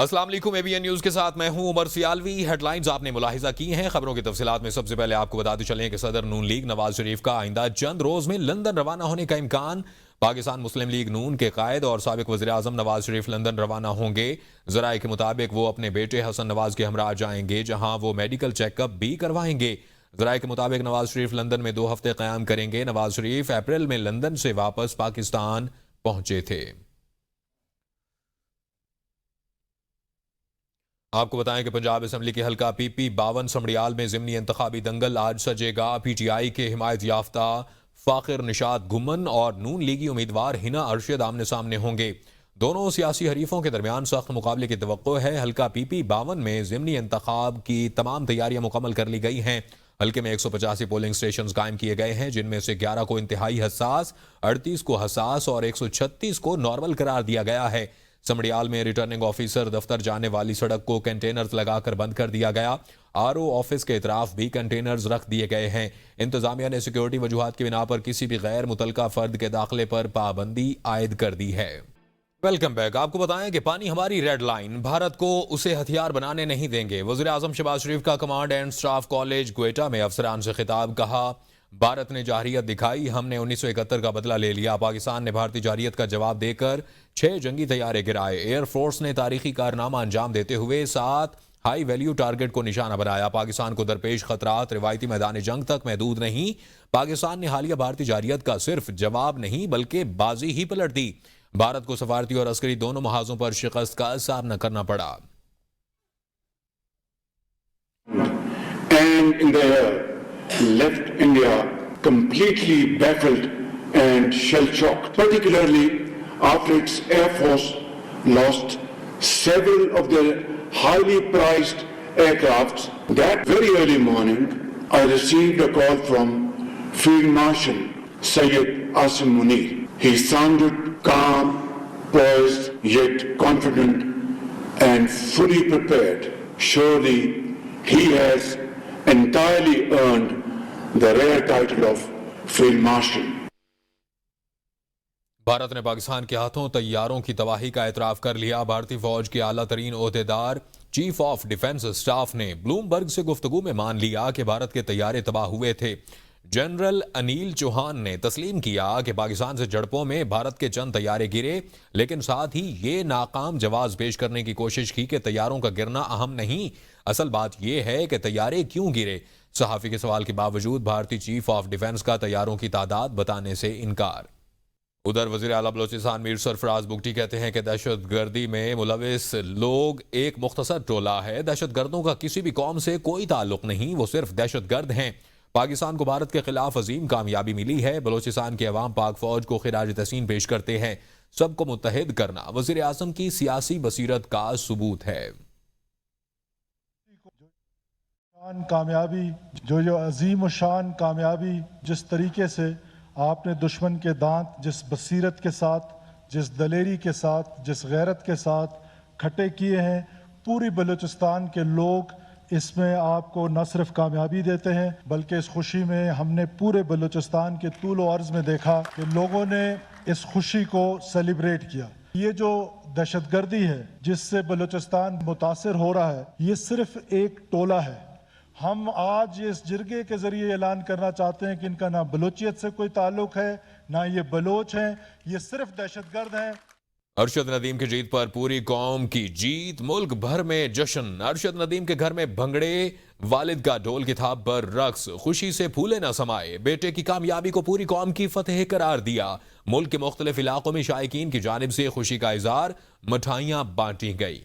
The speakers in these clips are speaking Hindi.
अस्सलाम वालेकुम। एबीएन न्यूज के साथ मैं हूं उमर सियालवी। हेडलाइंस आपने मुलाहिजा की हैं। खबरों की तफसीलात में सबसे पहले आपको बताते चलें कि सदर नून लीग नवाज शरीफ का आइंदा चंद रोज में लंदन रवाना होने का इम्कान। पाकिस्तान मुस्लिम लीग नून के कायद और साबिक वज़ीर आज़म नवाज शरीफ लंदन रवाना होंगे। जराये के मुताबिक वो अपने बेटे हसन नवाज के हमरा जाएंगे, जहां वो मेडिकल चेकअप भी करवाएंगे। जराये के मुताबिक नवाज शरीफ लंदन में 2 हफ्ते क़याम करेंगे। नवाज शरीफ अप्रैल में लंदन से वापस पाकिस्तान पहुंचे थे। आपको बताएं कि पंजाब असम्बली के हल्का PP 52 समड़ियाल में ज़िमनी इंतखाबी दंगल आज सजेगा। PTI के हिमायत याफ्ता फाखिर निशात घुमन और नून लीगी उम्मीदवार हिना अरशद आमने सामने होंगे। दोनों सियासी हरीफों के दरमियान सख्त मुकाबले की तवक्को है। हल्का PP 52 में ज़िमनी इंतखाब की तमाम तैयारियां मुकम्मल कर ली गई हैं। हल्के में 185 पोलिंग स्टेशन कायम किए गए हैं, जिनमें से 11 को इंतहाई हसास, 38 को हसास और 136 को नॉर्मल करार दिया गया है। समड़ियाल में रिटर्निंग ऑफिसर दफ्तर जाने वाली सड़क को कंटेनर्स लगाकर बंद कर दिया गया। RO ऑफिस के इतराफ भी कंटेनर्स रख दिए गए हैं। इंतजामिया ने सिक्योरिटी वजूहात की बिना पर किसी भी गैर मुतलका फर्द के दाखिले पर पाबंदी आयद कर दी है। Welcome back. आपको बताएं कि पानी हमारी रेड लाइन, भारत को उसे हथियार बनाने नहीं देंगे। वज़ीर आज़म शहबाज शरीफ का command and staff college Quetta में अफसरान से खिताब। कहा, भारत ने जारहियत दिखाई, हमने 1971 का बदला ले लिया। पाकिस्तान ने भारतीय जारहियत का जवाब देकर 6 जंगी तैयारे गिराए। एयरफोर्स ने तारीखी कारनामा अंजाम देते हुए 7 हाई वैल्यू टारगेट को निशाना बनाया। पाकिस्तान को दरपेश खतरात रिवायती मैदान जंग तक महदूद नहीं। पाकिस्तान ने हालिया भारतीय जारहियत का सिर्फ जवाब नहीं बल्कि बाजी ही पलट दी। भारत को सफारती और अस्करी दोनों महाजों पर शिकस्त का सामना करना पड़ा। And in the air, left India completely baffled and shell-shocked, particularly after its Air Force lost several of their highly prized aircrafts. That very early morning, I received a call from Field Marshal Syed Asim Munir. He sounded calm, poised, yet confident and fully prepared. Surely he has entirely earned the rare title of Field Marshal. Bharat ने पाकिस्तान के हाथों तैयारों की तबाही का एतराफ कर लिया। भारतीय फौज के आला तरीन ओहदेदार चीफ ऑफ डिफेंस स्टाफ ने ब्लूमबर्ग से गुफ्तगू में मान लिया कि भारत के तैयारे तबाह हुए थे। जनरल अनिल चौहान ने तस्लीम किया कि पाकिस्तान से झड़पों में भारत के चंद तैयारे गिरे, लेकिन साथ ही ये नाकाम जवाब पेश करने की कोशिश की कि तैयारों का गिरना अहम नहीं, असल बात यह है कि तैयारे क्यों गिरे। सहाफी के सवाल के बावजूद भारतीय चीफ ऑफ डिफेंस का तैयारों की तादाद बताने से इनकार। उधर वज़ीर आला बलोचिस्तान मीर सरफराज बुगटी कहते हैं कि दहशत गर्दी में मुलविस लोग एक मुख्तसर टोला है। दहशत गर्दों का किसी भी कौम से कोई ताल्लुक नहीं, वो सिर्फ दहशत गर्द हैं। पाकिस्तान को भारत के खिलाफ अजीम कामयाबी मिली है। बलोचिस्तान के अवाम पाक फौज को खिराज तहसीन पेश करते हैं। सबको मुत्तहिद करना वज़ीर आज़म की सियासी बसीरत का सबूत है। कामयाबी जो अजीम शान कामयाबी, जिस तरीके से आपने दुश्मन के दांत जिस बसीरत के साथ, जिस दलेरी के साथ, जिस गैरत के साथ खट्टे किए हैं, पूरी बलूचिस्तान के लोग इसमें आपको न सिर्फ कामयाबी देते हैं बल्कि इस खुशी में हमने पूरे बलूचिस्तान के तूल और अर्ज में देखा कि लोगों ने इस खुशी को सेलिब्रेट किया। ये जो दहशतगर्दी है जिससे बलूचिस्तान मुतासिर हो रहा है, ये सिर्फ एक टोला है। हम आज इस जिरगे के जरिए ऐलान करना चाहते हैं कि इनका ना बलूचियत से कोई ताल्लुक है, ना ये बलोच हैं, ये सिर्फ दहशतगर्द हैं। अरशद नदीम की जीत पर पूरी कौम की जीत, मुल्क भर में जश्न। अरशद नदीम के घर में भंगड़े, वालिद का ढोल की थाप पर रक्स, खुशी से फूले न समाये। बेटे की कामयाबी को पूरी कौम की फतेह करार दिया। मुल्क के मुख्तलिफ इलाकों में शायकीन की जानिब से खुशी का इजहार, मिठाइयां बांटी गई।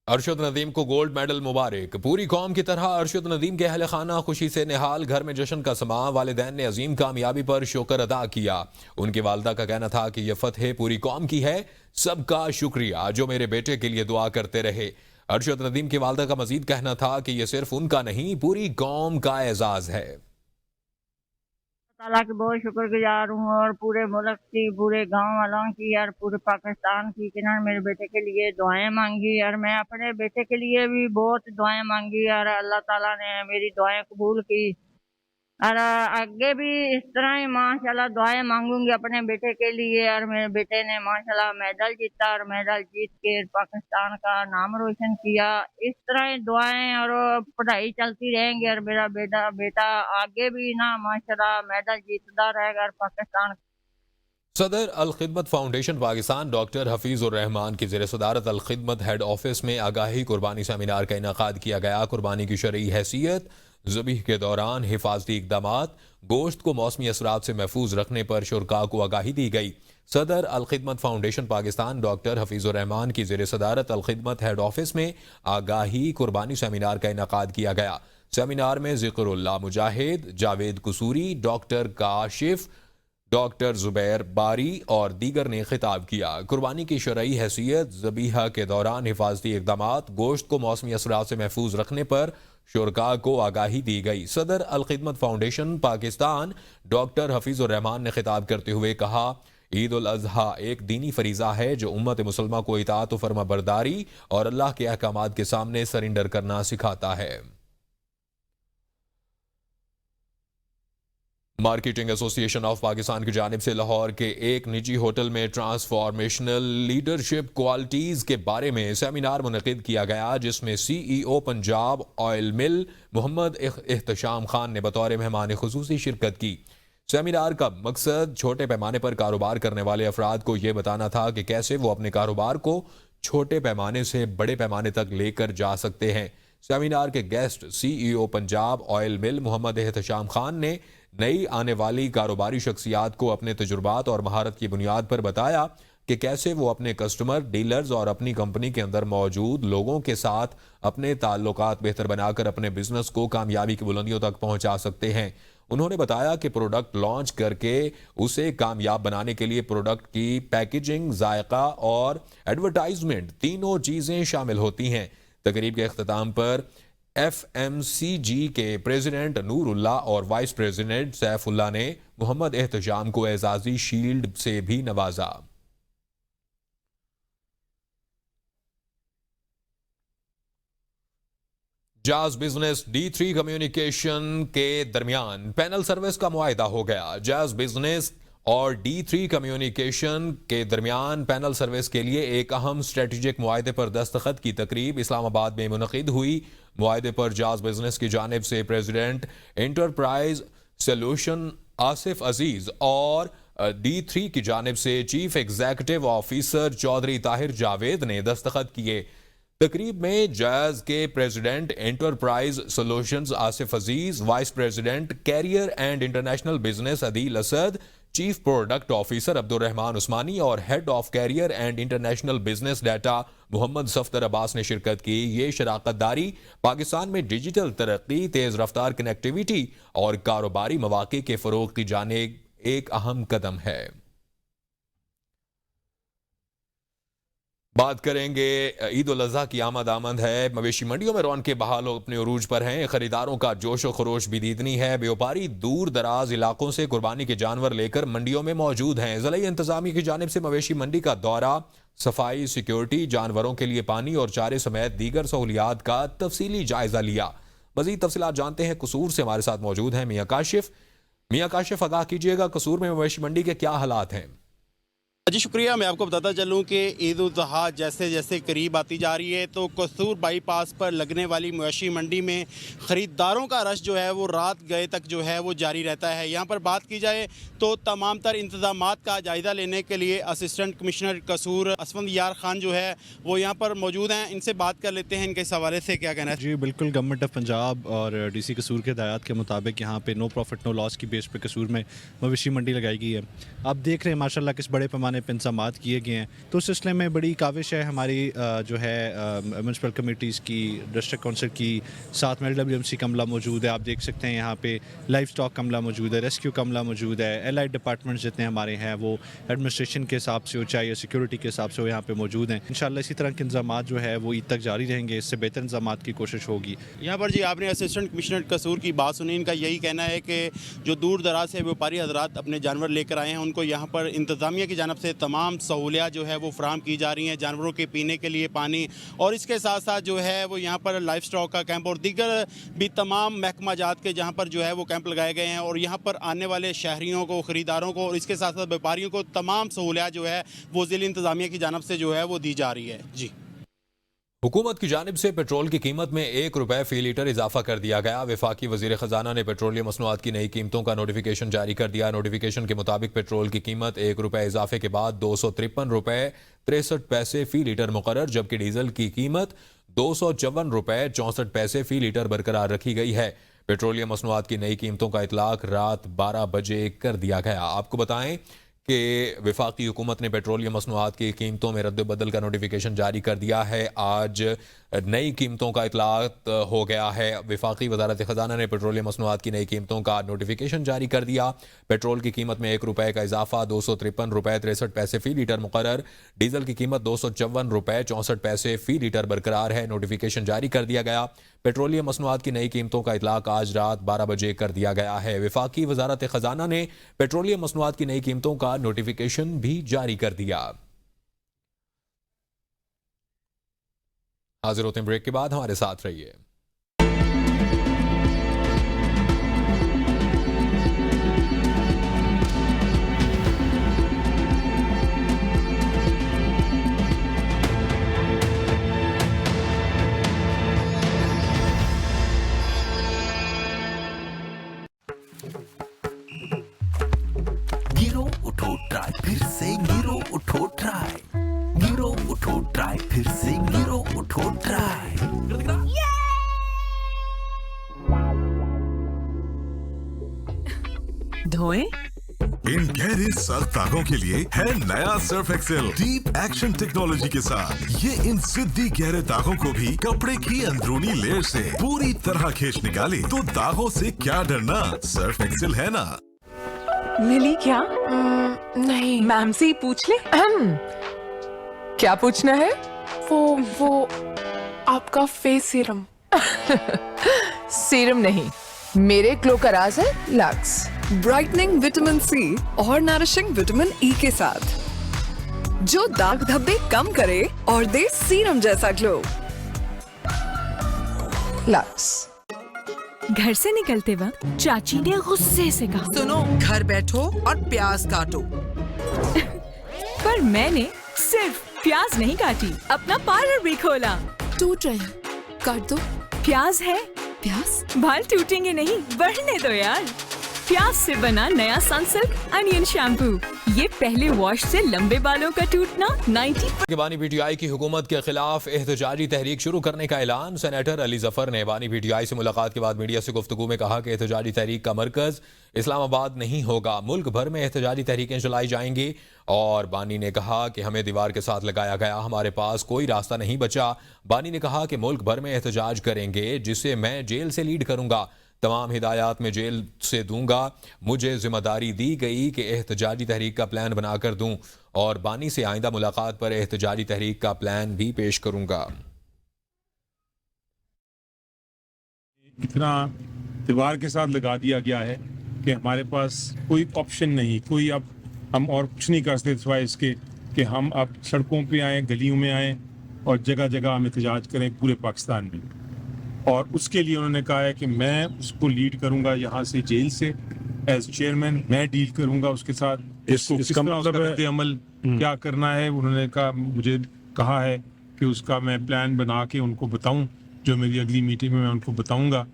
अरशद नदीम को गोल्ड मेडल मुबारक। पूरी कौम की तरह अरशद नदीम के अहल खाना खुशी से निहाल, घर में जश्न का समा। वालिदैन ने अजीम कामयाबी पर शुक्र अदा किया। उनकी वालदा का कहना था कि यह फतह पूरी कौम की है, सबका शुक्रिया जो मेरे बेटे के लिए दुआ करते रहे। अरशद नदीम की वालदा का मजीद कहना था कि यह सिर्फ उनका नहीं, पूरी कौम का एजाज है। ताला की बहुत शुक्रगुजार हूँ और पूरे मुल्क की, पूरे गांव वालों की और पूरे पाकिस्तान की, जिन्होंने मेरे बेटे के लिए दुआएं मांगी और मैं अपने बेटे के लिए भी बहुत दुआएं मांगी और अल्लाह ताला ने मेरी दुआएं कबूल की और आगे भी इस तरह ही माशाल्लाह दुआएं मांगूंगी अपने बेटे के लिए। और मेरे बेटे ने माशाल्लाह मेडल जीता और मेडल जीत के पाकिस्तान का नाम रोशन किया। इस तरह ही दुआएं और पढ़ाई चलती रहेंगी और मेरा बेटा बेटा आगे भी ना माशाल्लाह मेडल जीतता रहेगा और पाकिस्तान। सदर अल खिदमत फाउंडेशन पाकिस्तान डॉक्टर हफीज़ुर रहमान की ज़ेर सदारत अल खिदमत हेड ऑफिस में आगाही कुर्बानी सेमिनार का इनेकाद किया गया। कुर्बानी की शरई हैसियत, ज़बीह के दौरान हिफाजती इकदाम, गोश्त को मौसमी असरात से महफूज रखने पर शुरका को आगाही दी गई। सदर अल खिदमत फाउंडेशन पाकिस्तान डॉक्टर हफीज़ुर रहमान की ज़ेर सदारत अल खिदमत हेड ऑफिस में आगाही कुर्बानी सेमिनार का इनेकाद किया गया। सेमिनार में ज़िक्रुल्लाह मुजाहिद, जावेद कसूरी, डॉक्टर काशिफ, डॉक्टर जुबैर बारी और दीगर ने खिताब किया। कुर्बानी की शरई हैसियत, ज़बीहा के दौरान हिफाजती इकदाम, गोश्त को मौसमी असरात से महफूज रखने पर शुरका को आगाही दी गई। सदर अल खिदमत फाउंडेशन पाकिस्तान डॉक्टर हफीज़ुर रहमान ने खिताब करते हुए कहा, ईद उल अज़हा एक दीनी फरीज़ा है जो उम्मत मुसलमा को इताअत व फरमा बरदारी और अल्लाह के अहकामात के सामने सरेंडर करना सिखाता है। मार्केटिंग एसोसिएशन ऑफ पाकिस्तान की जानिब से लाहौर के एक निजी होटल में ट्रांसफॉर्मेशनल लीडरशिप क्वालिटीज़ के बारे में सेमिनार मुनक़िद किया गया, जिसमें CEO पंजाब ऑयल मिल मोहम्मद एहतशाम खान ने बतौर मेहमान खुसूसी शिरकत की। सेमिनार का मकसद छोटे पैमाने पर कारोबार करने वाले अफराद को यह बताना था कि कैसे वो अपने कारोबार को छोटे पैमाने से बड़े पैमाने तक लेकर जा सकते हैं। सेमिनार के गेस्ट CEO पंजाब ऑयल मिल मोहम्मद एहतशाम खान ने नई आने वाली कारोबारी शख्सियात को अपने तजुर्बात और महारत की बुनियाद पर बताया कि कैसे वो अपने कस्टमर, डीलर्स और अपनी कंपनी के अंदर मौजूद लोगों के साथ अपने ताल्लुकात बेहतर बनाकर अपने बिजनेस को कामयाबी की बुलंदियों तक पहुंचा सकते हैं। उन्होंने बताया कि प्रोडक्ट लॉन्च करके उसे कामयाब बनाने के लिए प्रोडक्ट की पैकेजिंग, जायका और एडवर्टाइजमेंट तीनों चीज़ें शामिल होती हैं। तकरीब के अख्ताम पर FMCG के प्रेसिडेंट नूरुल्ला और वाइस प्रेसिडेंट सैफुल्ला ने मोहम्मद एहतशाम को एजाजी शील्ड से भी नवाजा। जाज बिजनेस D3 कम्युनिकेशन के दरमियान पैनल सर्विस का मुआहिदा हो गया। जाज बिजनेस और D3 कम्युनिकेशन के दरमियान पैनल सर्विस के लिए एक अहम स्ट्रेटेजिक मुआहिदे पर दस्तखत की तकरीब इस्लामाबाद में मुनक़िद हुई। मुआहिदे पर जाज बिजनेस की जानिब से president enterprise solution Asif Aziz और D3 की जानिब से chief executive officer Chaudhry Tahir Javed ने दस्तखत किए। तकरीब में जाज के president enterprise solutions Asif Aziz, vice president carrier and international business Adeel Asad, chief product officer Abdurrahman Usmani और head of carrier and international business data Muhammad Safdar Abbas ने शिरकत की। ये शराकत दारी पाकिस्तान में डिजिटल तरक्की, तेज रफ्तार कनेक्टिविटी और कारोबारी मौके के फरोग की जानिब एक अहम कदम है। बात करेंगे ईद उल अज़हा की आमद है। मवेशी मंडियों में रौनकें बहाल अपने उरूज पर हैं। खरीदारों का जोश व खरोश भी दीदनी है। व्यापारी दूर दराज इलाकों से कुर्बानी के जानवर लेकर मंडियों में मौजूद हैं। ज़िला इंतजामिया की जानिब से मवेशी मंडी का दौरा, सफाई, सिक्योरिटी, जानवरों के लिए पानी और चारे समेत दीगर सहूलियात का तफसीली जायजा लिया। मजीद तफसीलात जानते हैं कसूर से। हमारे साथ मौजूद हैं मियाँ काशिफ। मियाँ काशिफ, आगाह कीजिएगा, कसूर में मवेशी मंडी के क्या हालात हैं? जी शुक्रिया। मैं आपको बताता चलूं कि ईद उल अज़हा जैसे जैसे करीब आती जा रही है तो कसूर बाईपास पर लगने वाली मवेशी मंडी में ख़रीदारों का रश जो है वो रात गए तक जो है वो जारी रहता है। यहाँ पर बात की जाए तो तमाम तर इंतज़ामात का जायज़ा लेने के लिए असिस्टेंट कमिश्नर कसूर असफंदयार खान जो है वो यहाँ पर मौजूद हैं। इनसे बात कर लेते हैं, इनके इस हवाले से क्या कहना है। जी बिल्कुल, गवर्नमेंट ऑफ पंजाब और DC कसूर के हदायत के मुताबिक यहाँ पे नो प्रॉफिट नो लॉस की बेस पे कसूर में मवेशी मंडी लगाई गई है। आप देख रहे हैं माशाल्लाह किस बड़े पैमाने जानिब इंतजाम किए गए हैं। तो उस सिलसिले में बड़ी काविश है हमारी जो है म्यूनसिपल कमेटीज़ की, डिस्ट्रिक्ट काउंसिल की, साथ में LWMC का अमला मौजूद है। आप देख सकते हैं यहाँ पे लाइफ स्टॉक का अमला मौजूद है, रेस्क्यू का अमला मौजूद है, एलाइड डिपार्टमेंट्स जितने हमारे हैं वो एडमिनिस्ट्रेशन के हिसाब से हो चाहे सिक्योरिटी के हिसाब से हो यहाँ पे मौजूद हैं। इंशाल्लाह इसी तरह के इंतजाम जो है वो ईद तक जारी रहेंगे, इससे बेहतर इंतजाम की कोशिश होगी। यहाँ पर जी आपने असिस्टेंट कमिश्नर कसूर की बात सुनी। इनका यही कहना है कि जो दूर दराज से व्यापारी हजरात अपने जानवर लेकर आए हैं उनको यहाँ पर इंतज़ामिया की जानब से तमाम सहूलियात जो है वो फराहम की जा रही हैं, जानवरों के पीने के लिए पानी, और इसके साथ साथ जो है वो यहाँ पर लाइफ स्टॉक का कैंप और दीगर भी तमाम महकमा जात के जहाँ पर जो है वो कैंप लगाए गए हैं, और यहाँ पर आने वाले शहरियों को, ख़रीदारों को और इसके साथ साथ व्यापारियों को तमाम सहूलियात जो है वो ज़िला इंतज़ामिया की जानब से जो है वो दी जा रही है। जी, हुकूमत की जानिब से पेट्रोल की कीमत में ₹1 फी लीटर इजाफा कर दिया गया। वफाकी वजीर खजाना ने पेट्रोलियम मसनूआत की नई कीमतों का नोटिफिकेशन जारी कर दिया। नोटिफिकेशन के मुताबिक पेट्रोल की कीमत ₹1 इजाफे के बाद ₹253.63 फी लीटर मुकर्रर, जबकि डीजल की कीमत ₹254.64 फी लीटर बरकरार रखी गई है। पेट्रोलियम मसनूआत की नई कीमतों का इतलाक रात 12 बजे कर दिया गया। आपको बताएं कि वफाकी हुकूमत ने पेट्रोलियम मसनूआत की कीमतों में रद्द बदल का नोटिफिकेशन जारी कर दिया है। आज नई कीमतों का इतलाक हो गया है। वफाकी वजारत खजाना ने पेट्रोलियम मसनूआत की नई कीमतों का नोटिफिकेशन जारी कर दिया। पेट्रोल की कीमत में ₹1 का इजाफा, ₹253.63 फी लीटर मुकर्रर। डीजल की कीमत ₹254.64 फी लीटर बरकरार है। नोटिफिकेशन जारी कर दिया गया। पेट्रोलियम मसनूआत की नई कीमतों का इतलाक आज रात 12 बजे कर दिया गया है। वफाकी वजारत खजाना ने पेट्रोलियम मसनूआत की नई कीमतों का नोटिफिकेशन भी जारी कर दिया। हाजिर होते हैं ब्रेक के बाद, हमारे साथ रहिए। गिरो उठो ट्राई फिर से गिरो उठो ट्राई, गिरो उठो ट्राई फिर से गिरो उठो ट्राई। धोए इन गहरे सर्फ दागों के लिए है नया Surf Excel deep action technology के साथ। ये इन सिद्धि गहरे दागों को भी कपड़े की अंदरूनी लेयर से पूरी तरह खींच निकाले। तो दागों से क्या डरना, सर्फ एक्सेल है ना। मिली क्या? नहीं। मैम से ही पूछ ले। क्या पूछना है? वो आपका फेस सीरम। सीरम नहीं, मेरे ग्लो का राज है लक्स ब्राइटनिंग विटामिन सी और नरिशिंग विटामिन ई के साथ, जो दाग धब्बे कम करे और दे सीरम जैसा ग्लो। लक्स। घर से निकलते वक्त चाची ने गुस्से से कहा, सुनो, घर बैठो और प्याज काटो। पर मैंने सिर्फ प्याज नहीं काटी, अपना पार्लर भी खोला। टूट रहे हैं, काट दो। प्याज है, प्याज? बाल टूटेंगे नहीं, बढ़ने दो यार। प्याज से बना नया सनसिल्क अनियन शैम्पू, ये पहले वॉश से लंबे बालों का टूटना 90%। बानी PTI की हुकूमत के खिलाफ एहतजाजी तहरीक शुरू करने का ऐलान। सेनेटर अली जफर ने बानी PTI से मुलाकात के बाद मीडिया से गुफ्तगू में कहा कि एहतजाजी तहरीक का मरकज इस्लामाबाद नहीं होगा, मुल्क भर में एहतजाजी तहरीकें चलाई जाएंगी। और बानी ने कहा कि हमें दीवार के साथ लगाया गया, हमारे पास कोई रास्ता नहीं बचा। बानी ने कहा कि मुल्क भर में एहतजाज करेंगे, जिसे मैं जेल से लीड करूंगा। तमाम हिदायत में जेल से दूंगा। मुझे जिम्मेदारी दी गई कि एहतजाजी तहरीक का प्लान बनाकर दूं और बानी से आइंदा मुलाकात पर एहतजाजी तहरीक का प्लान भी पेश करूंगा। इतना दीवार के साथ लगा दिया गया है कि हमारे पास कोई ऑप्शन नहीं, कोई अब हम और कुछ नहीं कर सकते सिवाय इसके कि हम अब सड़कों पे आए, गलियों में आए और जगह जगह हम एहतजाज करें पूरे पाकिस्तान में। और उसके लिए उन्होंने कहा है कि मैं उसको लीड करूंगा यहाँ से जेल से, एज चेयरमैन मैं डील करूंगा उसके साथ। इसका मतलब अमल क्या करना है उन्होंने कहा, मुझे कहा है कि उसका मैं प्लान बना के उनको बताऊं, जो मेरी अगली मीटिंग में मैं उनको बताऊंगा।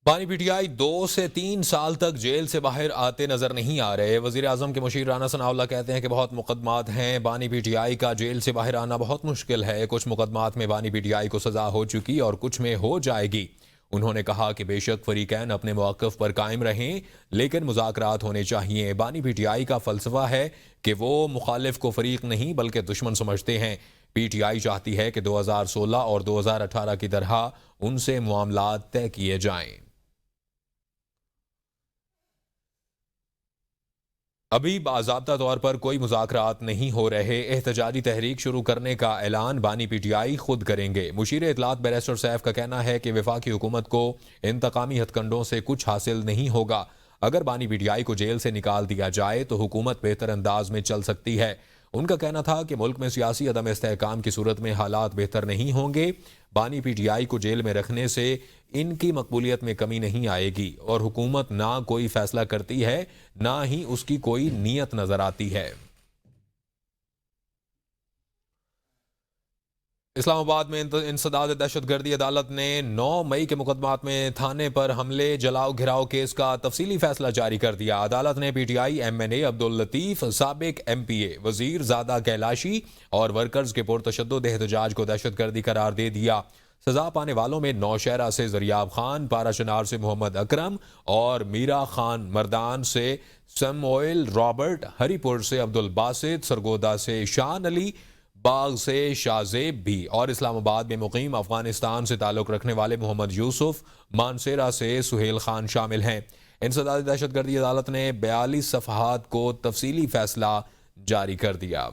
बानी PTI 2 से 3 साल तक जेल से बाहर आते नजर नहीं आ रहे। वजीर आजम के मुशीर राना सनाउल्लाह कहते हैं कि बहुत मुकदमात हैं, बानी PTI का जेल से बाहर आना बहुत मुश्किल है। कुछ मुकदमात में बानी PTI को सजा हो चुकी और कुछ में हो जाएगी। उन्होंने कहा कि बेशक फरीकैन अपने मौक़िफ़ पर कायम रहें, लेकिन मुज़ाकरात होने चाहिए। बानी पीटीआई का फ़लसफ़ा है कि वो मुखालिफ को फ़रीक नहीं बल्कि दुश्मन समझते हैं। पीटीआई चाहती है कि 2016 और 2018 की तरह उनसे मामलात तय किए जाएं। अभी बाज़ाब्ता तौर पर कोई मुज़ाकरात नहीं हो रहे। एहतजाजी तहरीक शुरू करने का ऐलान बानी पीटीआई खुद करेंगे। मुशीर इतलात बैरिस्टर सैफ का कहना है कि वफाकी हुकूमत को इंतकामी हथकंडों से कुछ हासिल नहीं होगा। अगर बानी पीटीआई को जेल से निकाल दिया जाए तो हुकूमत बेहतर अंदाज में चल सकती है। उनका कहना था कि मुल्क में सियासी अदम इस्तेहकाम की सूरत में हालात बेहतर नहीं होंगे। बानी पीटीआई को जेल में रखने से इनकी मकबूलियत में कमी नहीं आएगी और हुकूमत ना कोई फैसला करती है ना ही उसकी कोई नीयत नजर आती है। इस्लामाबाद में इंसदाद दहशतगर्दी अदालत ने 9 मई के मुकदमात में थाने पर हमले जलाओ घिराव केस का तफसीली फैसला जारी कर दिया। अदालत ने पीटीआई MNA अब्दुल लतीफ, साबिक MPA वजीर ज़ादा कैलाशी और वर्कर्स के पुरतशद्दुद एहतजाज को दहशतगर्दी करार दे दिया। सजा पाने वालों में नौशहरा से जरियाब खान, पाराशनार से मोहम्मद अकरम और मीरा खान, मर्दान से सैमुएल रॉबर्ट, हरीपुर से अब्दुल बासित, सरगोदा से शान अली, बाग से शाहजेब भी और इस्लामाबाद में मुकीम अफगानिस्तान से ताल्लुक़ रखने वाले मोहम्मद यूसुफ, मानसेरा से सुहेल खान शामिल हैं। इंसदाद दहशतगर्दी अदालत ने 42 सफ़हात को तफसीली फैसला जारी कर दिया।